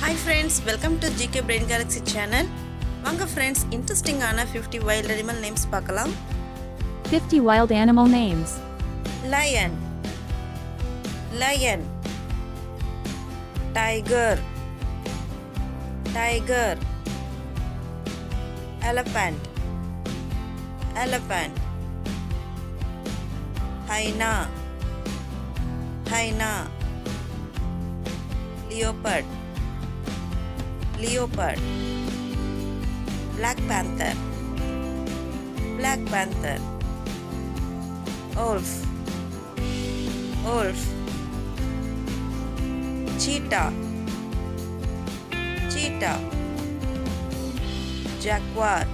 Hi friends, welcome to GK Brain Galaxy channel. வாங்க friends, interesting ஆன 50 wild animal names பார்க்கலாம். 50 wild animal names. Lion, lion. Tiger, tiger. Elephant, elephant. Hyena, hyena. Leopard, leopard. Black panther, black panther. Wolf, wolf. Cheetah, cheetah. Jaguar,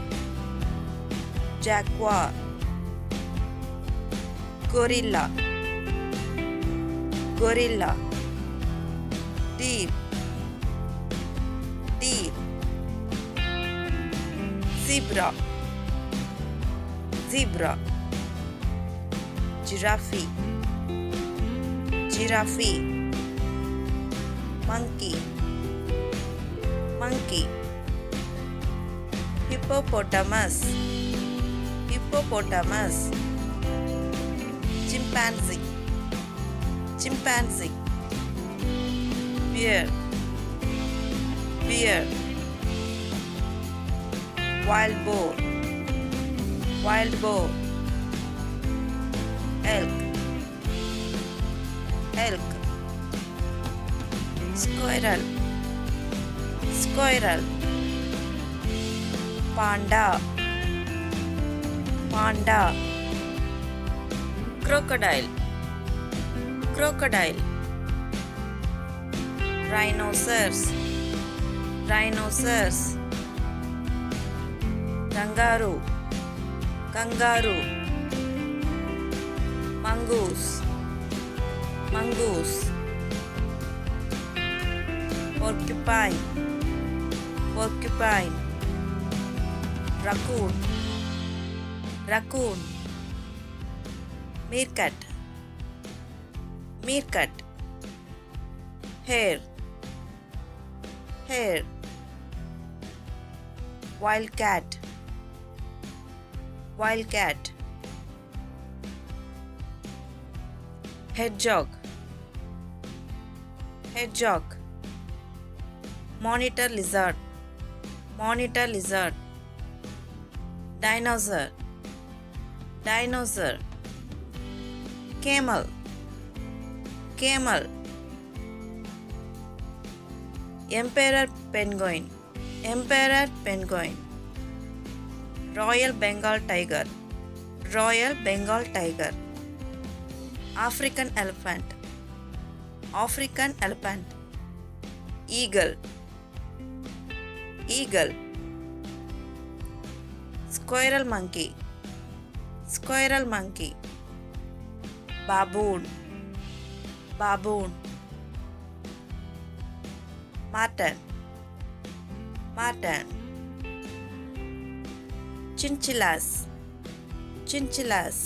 jaguar. Gorilla, gorilla. Deer, deer. Zebra, zebra. Giraffe, giraffe. Monkey, monkey. Hippopotamus, hippopotamus. Chimpanzee, chimpanzee. Bear, bear. Wild boar, wild boar. Elk, elk. Squirrel, squirrel. Panda, panda. Crocodile, crocodile. Rhinoceros, rhinoceros. Kangaroo, kangaroo. Mongoose, mongoose. Porcupine, porcupine. Raccoon, raccoon. Meerkat, meerkat. Hare, hare. Wildcat, wildcat. Hedgehog, hedgehog. Monitor lizard, monitor lizard. Dinosaur, dinosaur. Camel, camel. Emperor penguin, emperor penguin. Royal Bengal tiger, royal Bengal tiger. African elephant, African elephant. Eagle, eagle. Squirrel monkey, squirrel monkey. Baboon, baboon. Marten, marten. Chinchillas, chinchillas.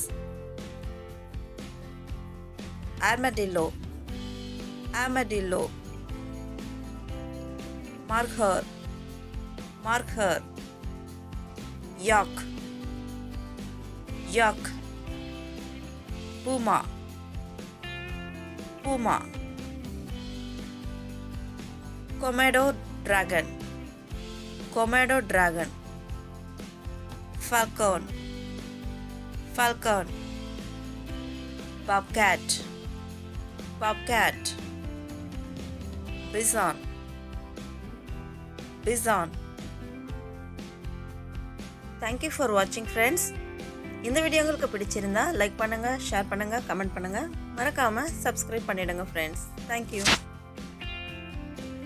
Armadillo, armadillo. Markhor, markhor. Yak, yak. Puma, puma. Komodo dragon, komodo dragon. Falcon, falcon. Bobcat, bobcat. Bison, bison. Thank you for watching friends. இந்த video உங்களுக்கு பிடிச்சிருந்தா like பண்ணுங்க, share பண்ணுங்க, comment பண்ணுங்க. மறக்காம subscribe பண்ணிடுங்க friends. Thank you.